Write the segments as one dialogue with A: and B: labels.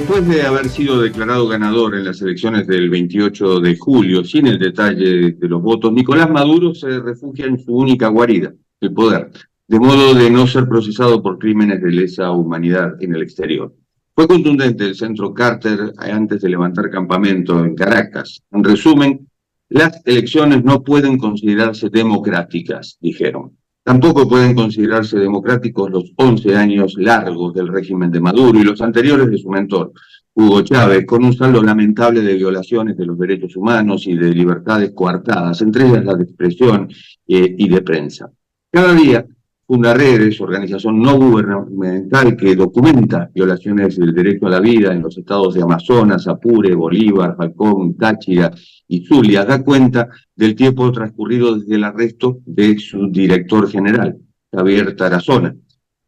A: Después de haber sido declarado ganador en las elecciones del 28 de julio, sin el detalle de los votos, Nicolás Maduro se refugia en su única guarida, el poder, de modo de no ser procesado por crímenes de lesa humanidad en el exterior. Fue contundente el centro Carter antes de levantar campamento en Caracas. En resumen, las elecciones no pueden considerarse democráticas, dijeron. Tampoco pueden considerarse democráticos los 11 años largos del régimen de Maduro y los anteriores de su mentor, Hugo Chávez, con un saldo lamentable de violaciones de los derechos humanos y de libertades coartadas, entre ellas la de expresión y de prensa. Cada día, Fundaredes, organización no gubernamental que documenta violaciones del derecho a la vida en los estados de Amazonas, Apure, Bolívar, Falcón, Táchira y Zulia, da cuenta del tiempo transcurrido desde el arresto de su director general, Javier Tarazona.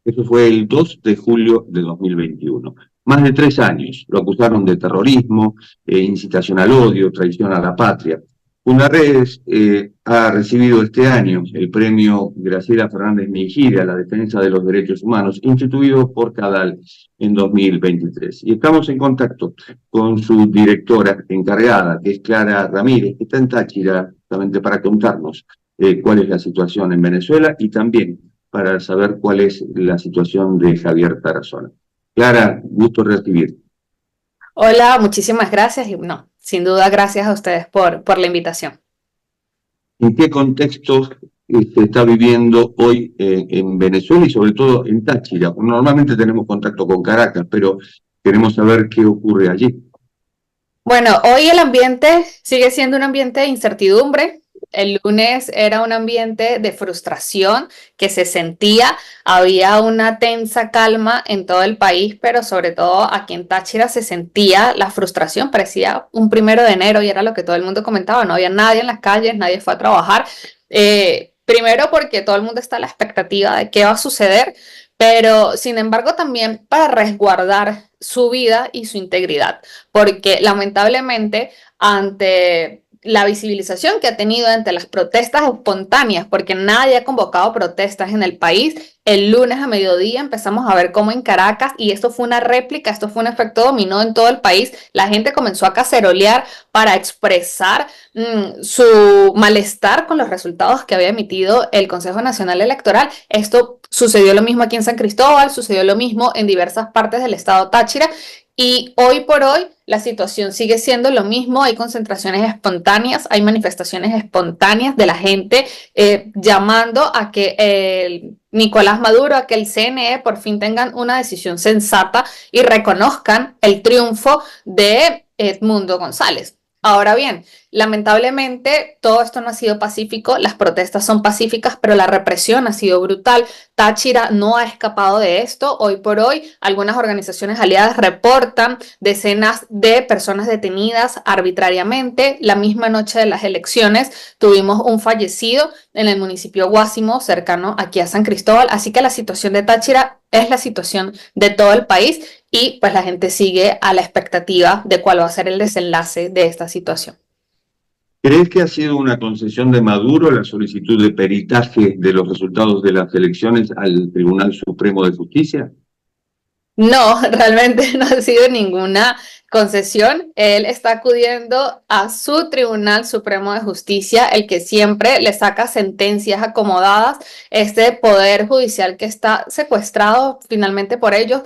A: Eso fue el 2 de julio de 2021. Más de 3 años. Lo acusaron de terrorismo, incitación al odio, traición a la patria. Fundaredes ha recibido este año el premio Graciela Fernández Mejía a la defensa de los derechos humanos, instituido por CADAL en 2023. Y estamos en contacto con su directora encargada, que es Clara Ramírez, que está en Táchira, justamente para contarnos cuál es la situación en Venezuela y también para saber cuál es la situación de Javier Tarazona. Clara, gusto recibir.
B: Hola, muchísimas gracias y no, sin duda gracias a ustedes por la invitación.
A: ¿En qué contexto se está viviendo hoy en Venezuela y sobre todo en Táchira? Normalmente tenemos contacto con Caracas, pero queremos saber qué ocurre allí.
B: Bueno, hoy el ambiente sigue siendo un ambiente de incertidumbre. El lunes era un ambiente de frustración que se sentía, había una tensa calma en todo el país, pero sobre todo aquí en Táchira se sentía la frustración, parecía un 1 de enero y era lo que todo el mundo comentaba, no había nadie en las calles, nadie fue a trabajar. Primero porque todo el mundo está a la expectativa de qué va a suceder, pero sin embargo también para resguardar su vida y su integridad, porque lamentablemente ante la visibilización que ha tenido ante las protestas espontáneas, porque nadie ha convocado protestas en el país. El lunes a mediodía empezamos a ver cómo en Caracas, y esto fue una réplica, esto fue un efecto dominó en todo el país, la gente comenzó a cacerolear para expresar su malestar con los resultados que había emitido el Consejo Nacional Electoral. Esto sucedió lo mismo aquí en San Cristóbal, sucedió lo mismo en diversas partes del estado Táchira. Y hoy por hoy la situación sigue siendo lo mismo, hay concentraciones espontáneas, hay manifestaciones espontáneas de la gente llamando a que Nicolás Maduro, a que el CNE por fin tengan una decisión sensata y reconozcan el triunfo de Edmundo González. Ahora bien, lamentablemente todo esto no ha sido pacífico, las protestas son pacíficas, pero la represión ha sido brutal. Táchira no ha escapado de esto. Hoy por hoy, algunas organizaciones aliadas reportan decenas de personas detenidas arbitrariamente. La misma noche de las elecciones tuvimos un fallecido en el municipio Guásimo, cercano aquí a San Cristóbal. Así que la situación de Táchira es la situación de todo el país y pues la gente sigue a la expectativa de cuál va a ser el desenlace de esta situación.
A: ¿Crees que ha sido una concesión de Maduro la solicitud de peritaje de los resultados de las elecciones al Tribunal Supremo de Justicia?
B: No, realmente no ha sido ninguna concesión. Él está acudiendo a su Tribunal Supremo de Justicia, el que siempre le saca sentencias acomodadas, este poder judicial que está secuestrado finalmente por ellos.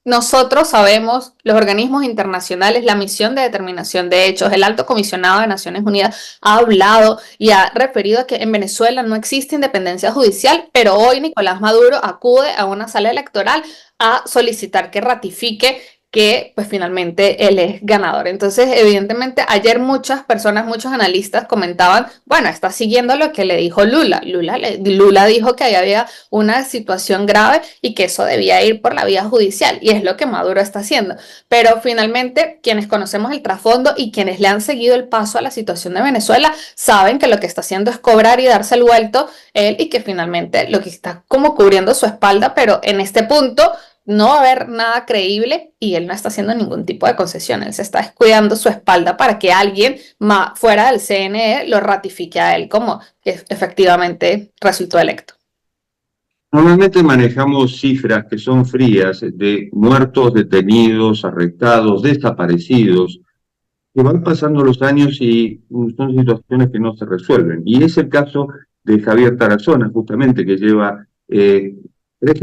B: Nosotros sabemos, los organismos internacionales, la misión de determinación de hechos, el Alto Comisionado de Naciones Unidas ha hablado y ha referido a que en Venezuela no existe independencia judicial, pero hoy Nicolás Maduro acude a una sala electoral a solicitar que ratifique que pues finalmente él es ganador. Entonces, evidentemente, ayer muchas personas, muchos analistas comentaban, bueno, está siguiendo lo que le dijo Lula. Lula dijo que ahí había una situación grave y que eso debía ir por la vía judicial, y es lo que Maduro está haciendo. Pero finalmente, quienes conocemos el trasfondo y quienes le han seguido el paso a la situación de Venezuela, saben que lo que está haciendo es cobrar y darse el vuelto él, y que finalmente lo que está como cubriendo su espalda, pero en este punto no va a haber nada creíble y él no está haciendo ningún tipo de concesión. Él se está descuidando su espalda para que alguien más fuera del CNE lo ratifique a él como que efectivamente resultó electo.
A: Normalmente manejamos cifras que son frías de muertos, detenidos, arrestados, desaparecidos, que van pasando los años y son situaciones que no se resuelven. Y es el caso de Javier Tarazona, justamente, que lleva 3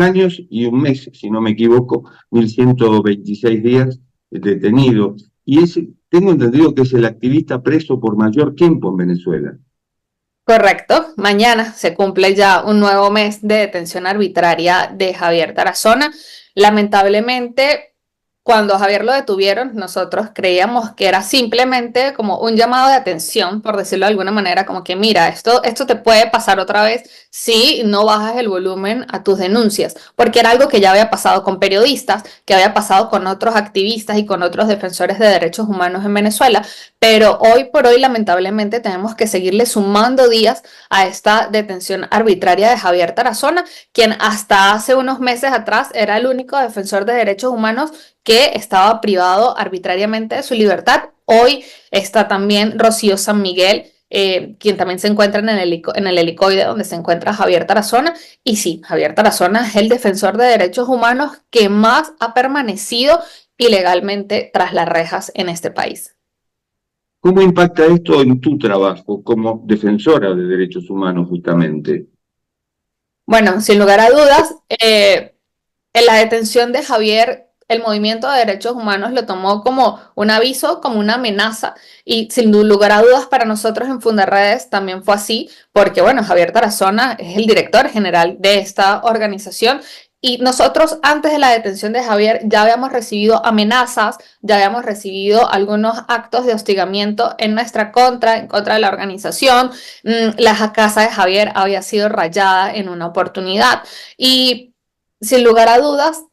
A: años y un mes, si no me equivoco, 1126 días detenido. Y tengo entendido que es el activista preso por mayor tiempo en Venezuela.
B: Correcto, mañana se cumple ya un nuevo mes de detención arbitraria de Javier Tarazona. Lamentablemente, cuando a Javier lo detuvieron, nosotros creíamos que era simplemente como un llamado de atención, por decirlo de alguna manera, como que mira, esto te puede pasar otra vez si no bajas el volumen a tus denuncias, porque era algo que ya había pasado con periodistas, que había pasado con otros activistas y con otros defensores de derechos humanos en Venezuela, pero hoy por hoy lamentablemente tenemos que seguirle sumando días a esta detención arbitraria de Javier Tarazona, quien hasta hace unos meses atrás era el único defensor de derechos humanos que estaba privado arbitrariamente de su libertad. Hoy está también Rocío San Miguel, quien también se encuentra en el helicoide donde se encuentra Javier Tarazona. Y sí, Javier Tarazona es el defensor de derechos humanos que más ha permanecido ilegalmente tras las rejas en este país.
A: ¿Cómo impacta esto en tu trabajo como defensora de derechos humanos, justamente?
B: Bueno, sin lugar a dudas, en la detención de Javier, el movimiento de derechos humanos lo tomó como un aviso, como una amenaza, y sin lugar a dudas para nosotros en Fundarredes también fue así, porque bueno, Javier Tarazona es el director general de esta organización. Y nosotros antes de la detención de Javier ya habíamos recibido amenazas, ya habíamos recibido algunos actos de hostigamiento en nuestra contra, en contra de la organización. La casa de Javier había sido rayada en una oportunidad y sin lugar a dudas,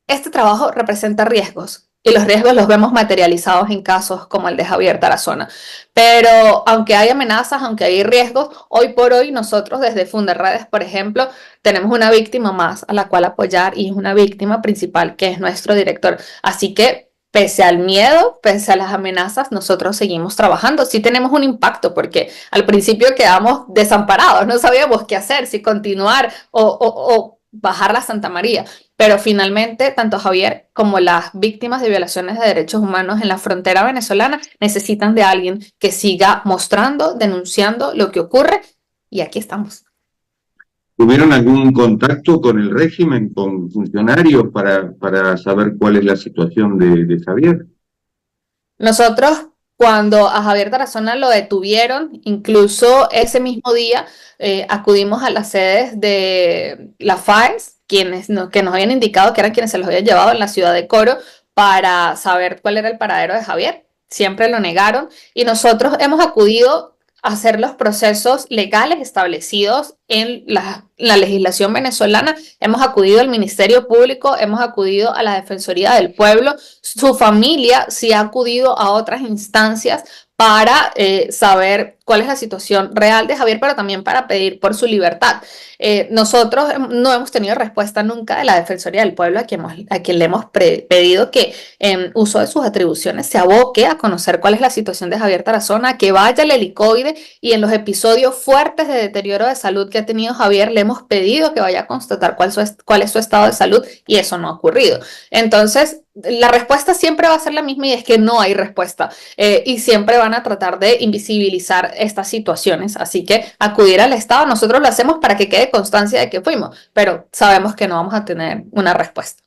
B: este trabajo representa riesgos y los riesgos los vemos materializados en casos como el de Javier Tarazona. Pero aunque hay amenazas, aunque hay riesgos, hoy por hoy nosotros desde Funderredes, por ejemplo, tenemos una víctima más a la cual apoyar y es una víctima principal que es nuestro director. Así que pese al miedo, pese a las amenazas, nosotros seguimos trabajando. Sí tenemos un impacto porque al principio quedamos desamparados, no sabíamos qué hacer, si continuar o bajar la Santa María. Pero finalmente, tanto Javier como las víctimas de violaciones de derechos humanos en la frontera venezolana necesitan de alguien que siga mostrando, denunciando lo que ocurre y aquí estamos.
A: ¿Tuvieron algún contacto con el régimen, con funcionarios para saber cuál es la situación de Javier?
B: Nosotros, cuando a Javier Tarazona lo detuvieron, incluso ese mismo día acudimos a las sedes de la FAES, que nos habían indicado que eran quienes se los habían llevado en la ciudad de Coro para saber cuál era el paradero de Javier. Siempre lo negaron y nosotros hemos acudido a hacer los procesos legales establecidos en la legislación venezolana. Hemos acudido al Ministerio Público, hemos acudido a la Defensoría del Pueblo, su familia sí ha acudido a otras instancias para saber cuál es la situación real de Javier, pero también para pedir por su libertad. Nosotros no hemos tenido respuesta nunca de la Defensoría del Pueblo a quien le hemos pedido que en uso de sus atribuciones se aboque a conocer cuál es la situación de Javier Tarazona, que vaya al helicoide y en los episodios fuertes de deterioro de salud que ha tenido Javier le hemos pedido que vaya a constatar cuál es su estado de salud y eso no ha ocurrido. Entonces, la respuesta siempre va a ser la misma y es que no hay respuesta y siempre van a tratar de invisibilizar estas situaciones. Así que acudir al Estado, nosotros lo hacemos para que quede constancia de que fuimos, pero sabemos que no vamos a tener una respuesta.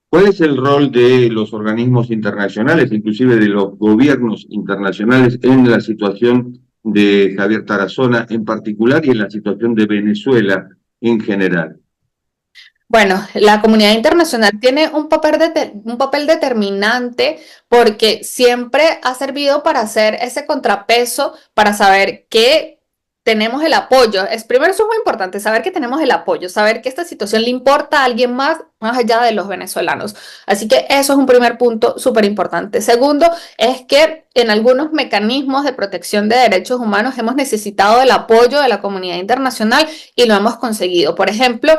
A: ¿Cuál es el rol de los organismos internacionales, inclusive de los gobiernos internacionales, en la situación de Javier Tarazona en particular y en la situación de Venezuela en general?
B: Bueno, la comunidad internacional tiene un papel determinante porque siempre ha servido para hacer ese contrapeso, para saber que tenemos el apoyo. Primero, eso es muy importante, saber que tenemos el apoyo, saber que esta situación le importa a alguien más allá de los venezolanos. Así que eso es un primer punto súper importante. Segundo, es que en algunos mecanismos de protección de derechos humanos hemos necesitado el apoyo de la comunidad internacional y lo hemos conseguido. Por ejemplo,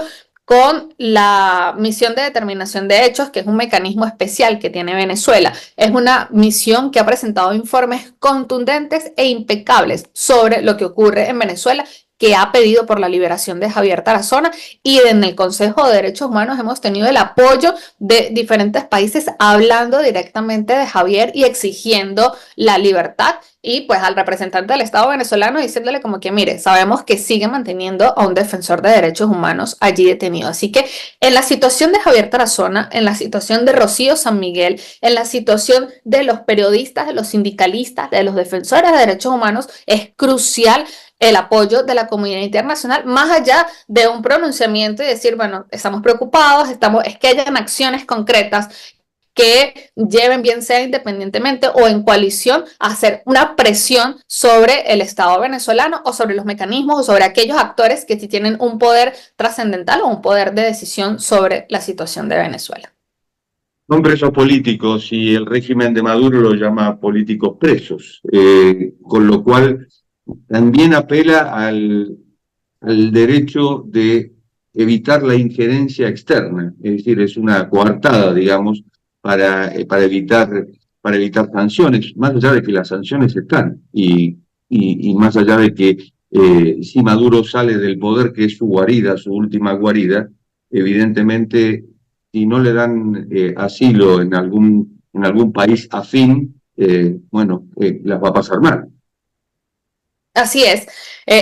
B: con la misión de determinación de hechos, que es un mecanismo especial que tiene Venezuela. Es una misión que ha presentado informes contundentes e impecables sobre lo que ocurre en Venezuela que ha pedido por la liberación de Javier Tarazona, y en el Consejo de Derechos Humanos hemos tenido el apoyo de diferentes países hablando directamente de Javier y exigiendo la libertad, y pues al representante del Estado venezolano diciéndole como que mire, sabemos que sigue manteniendo a un defensor de derechos humanos allí detenido. Así que en la situación de Javier Tarazona, en la situación de Rocío San Miguel, en la situación de los periodistas, de los sindicalistas, de los defensores de derechos humanos, es crucial el apoyo de la comunidad internacional, más allá de un pronunciamiento y decir, bueno, estamos preocupados, es que hayan acciones concretas que lleven, bien sea independientemente o en coalición, a hacer una presión sobre el Estado venezolano o sobre los mecanismos o sobre aquellos actores que sí tienen un poder trascendental o un poder de decisión sobre la situación de Venezuela.
A: Son presos políticos y el régimen de Maduro lo llama políticos presos, con lo cual también apela al derecho de evitar la injerencia externa, es decir, es una coartada, digamos, para evitar sanciones, más allá de que las sanciones están, y más allá de que si Maduro sale del poder, que es su guarida, su última guarida, evidentemente, si no le dan asilo en algún país afín, las va a pasar mal.
B: Así es.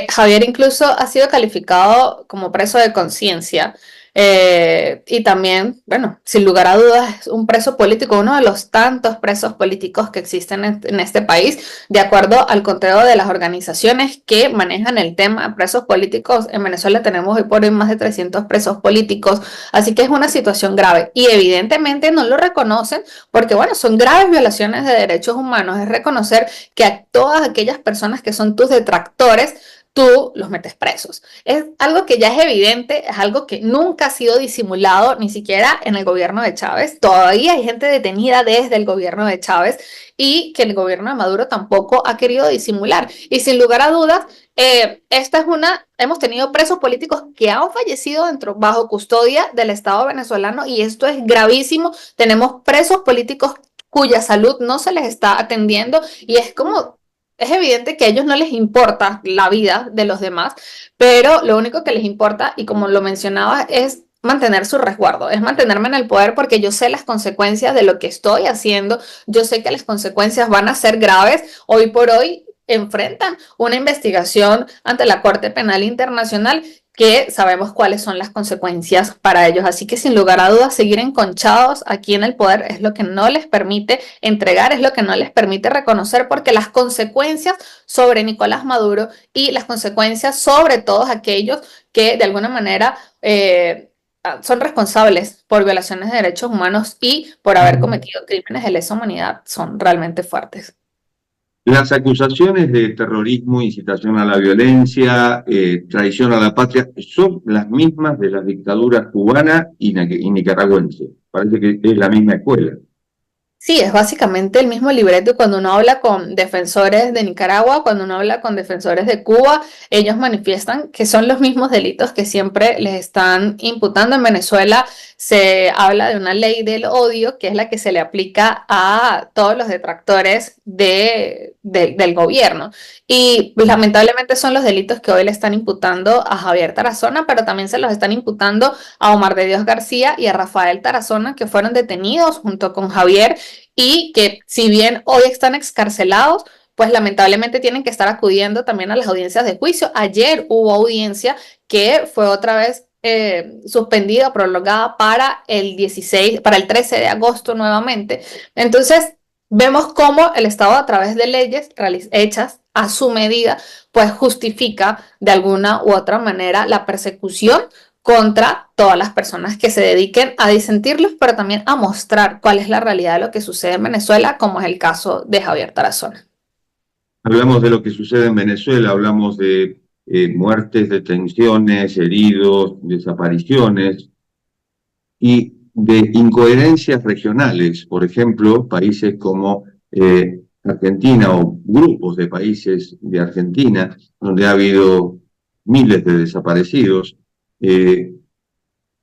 B: Javier incluso ha sido calificado como preso de conciencia, y también, bueno, sin lugar a dudas, es un preso político, uno de los tantos presos políticos que existen en este país, de acuerdo al conteo de las organizaciones que manejan el tema. Presos políticos en Venezuela tenemos hoy por hoy más de 300 presos políticos, así que es una situación grave y evidentemente no lo reconocen porque, bueno, son graves violaciones de derechos humanos. Es reconocer que a todas aquellas personas que son tus detractores, tú los metes presos. Es algo que ya es evidente, es algo que nunca ha sido disimulado, ni siquiera en el gobierno de Chávez. Todavía hay gente detenida desde el gobierno de Chávez y que el gobierno de Maduro tampoco ha querido disimular. Y sin lugar a dudas, hemos tenido presos políticos que han fallecido bajo custodia del Estado venezolano, y esto es gravísimo. Tenemos presos políticos cuya salud no se les está atendiendo, y es evidente que a ellos no les importa la vida de los demás, pero lo único que les importa, y como lo mencionaba, es mantener su resguardo, es mantenerme en el poder porque yo sé las consecuencias de lo que estoy haciendo, yo sé que las consecuencias van a ser graves. Hoy por hoy enfrentan una investigación ante la Corte Penal Internacional, que sabemos cuáles son las consecuencias para ellos. Así que sin lugar a dudas, seguir enconchados aquí en el poder es lo que no les permite entregar, es lo que no les permite reconocer, porque las consecuencias sobre Nicolás Maduro y las consecuencias sobre todos aquellos que de alguna manera son responsables por violaciones de derechos humanos y por haber cometido crímenes de lesa humanidad son realmente fuertes.
A: Las acusaciones de terrorismo, incitación a la violencia, traición a la patria, son las mismas de las dictaduras cubana y nicaragüense. Parece que es la misma escuela.
B: Sí, es básicamente el mismo libreto. Cuando uno habla con defensores de Nicaragua, cuando uno habla con defensores de Cuba, ellos manifiestan que son los mismos delitos que siempre les están imputando. En Venezuela se habla de una ley del odio, que es la que se le aplica a todos los detractores del gobierno. Y lamentablemente son los delitos que hoy le están imputando a Javier Tarazona, pero también se los están imputando a Omar de Dios García y a Rafael Tarazona, que fueron detenidos junto con Javier, y que si bien hoy están excarcelados, pues lamentablemente tienen que estar acudiendo también a las audiencias de juicio. Ayer hubo audiencia que fue otra vez suspendida, prolongada para el 13 de agosto nuevamente. Entonces, vemos cómo el Estado, a través de leyes hechas a su medida, pues justifica de alguna u otra manera la persecución contra todas las personas que se dediquen a disentirlos, pero también a mostrar cuál es la realidad de lo que sucede en Venezuela, como es el caso de Javier Tarazona.
A: Hablamos de lo que sucede en Venezuela, hablamos de muertes, detenciones, heridos, desapariciones y de incoherencias regionales. Por ejemplo, países como Argentina o grupos de países de Argentina, donde ha habido miles de desaparecidos.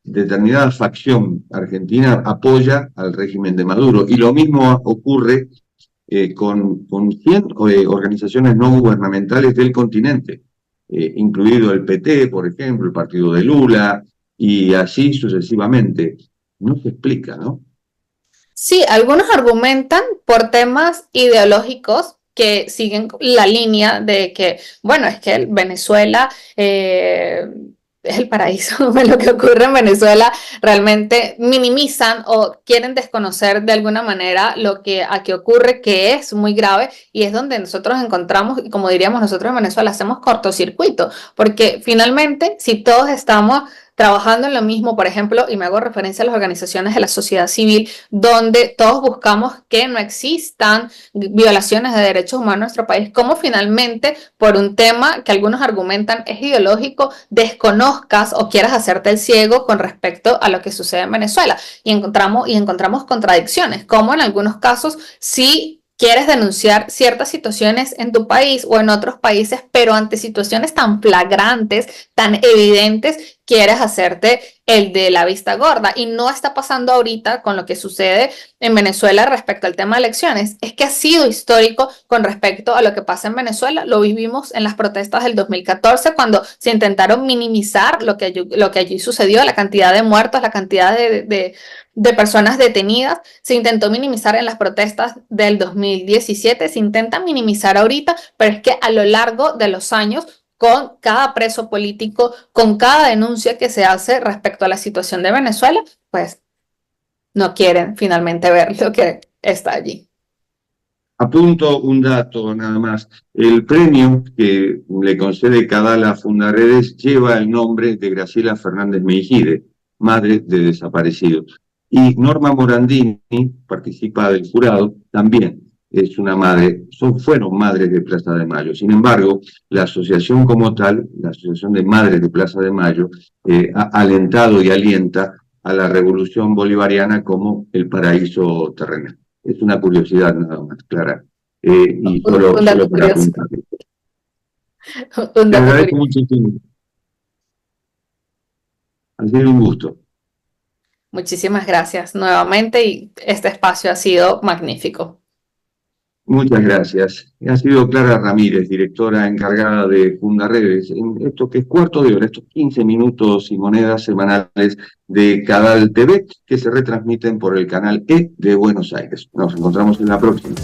A: Determinada facción argentina apoya al régimen de Maduro, y lo mismo ocurre con 100 organizaciones no gubernamentales del continente. incluido el PT, por ejemplo, el partido de Lula, y así sucesivamente. No se explica, ¿no?
B: Sí, algunos argumentan por temas ideológicos que siguen la línea de que, bueno, es que Venezuela es el paraíso, lo que ocurre en Venezuela realmente minimizan o quieren desconocer de alguna manera lo que aquí ocurre, que es muy grave y es donde nosotros encontramos, y como diríamos nosotros en Venezuela, hacemos cortocircuito, porque finalmente si todos estamos trabajando en lo mismo, por ejemplo, y me hago referencia a las organizaciones de la sociedad civil, donde todos buscamos que no existan violaciones de derechos humanos en nuestro país, como finalmente por un tema que algunos argumentan es ideológico, desconozcas o quieras hacerte el ciego con respecto a lo que sucede en Venezuela. Y encontramos contradicciones, como en algunos casos sí quieres denunciar ciertas situaciones en tu país o en otros países, pero ante situaciones tan flagrantes, tan evidentes, quieres hacerte el de la vista gorda. Y no está pasando ahorita con lo que sucede en Venezuela respecto al tema de elecciones. Es que ha sido histórico con respecto a lo que pasa en Venezuela. Lo vivimos en las protestas del 2014, cuando se intentaron minimizar lo que allí sucedió, la cantidad de muertos, la cantidad de personas detenidas. Se intentó minimizar en las protestas del 2017, se intenta minimizar ahorita, pero es que a lo largo de los años, con cada preso político, con cada denuncia que se hace respecto a la situación de Venezuela, pues no quieren finalmente ver lo que está allí.
A: Apunto un dato nada más. El premio que le concede Cadala Fundaredes lleva el nombre de Graciela Fernández Meijide, madre de desaparecidos. Y Norma Morandini participa del jurado, también es una madre, fueron madres de Plaza de Mayo. Sin embargo, la asociación como tal, la Asociación de Madres de Plaza de Mayo, ha alentado y alienta a la revolución bolivariana como el paraíso terrenal. Es una curiosidad nada más, Clara. Y solo para apuntar. Te agradezco mucho el tiempo. Ha sido un gusto.
B: Muchísimas gracias nuevamente y este espacio ha sido magnífico.
A: Muchas gracias. Ha sido Clara Ramírez, directora encargada de Fundaredes, en esto que es Cuarto de Hora, estos 15 minutos y monedas semanales de Cadal TV, que se retransmiten por el canal E de Buenos Aires. Nos encontramos en la próxima.